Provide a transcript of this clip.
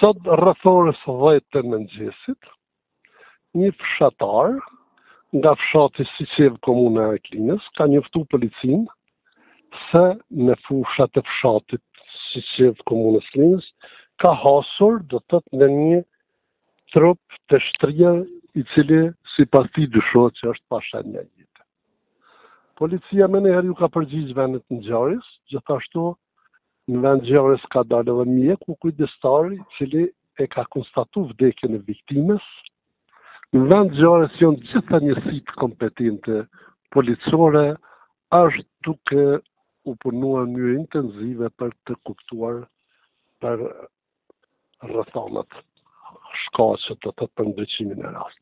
Sot rreth orës 10 të mëngjesit, një fshatar nga fshati Siçev, komuna e Klinës, ka njoftu policinë se në fushat e fshatit Siçev, komunës Klinës, ka hasur, do të thotë, në një trup të shtrirë, i cili sipas tij dyshohet që është pa shenja jete. Policia më njëherë ju ka përgjigj vendet të ngjarjes, gjithashtu në vend ngjarjes ka dalë edhe mjeku kujdestari, i cili e ka konstatuar vdekjen e viktimës. Në vend ngjarjes janë gjitha njësitë kompetente policore, është duke u punuar në mënyrë intensive për të kuptuar për rrethanat shkaqe të të ndryqimin e rastit.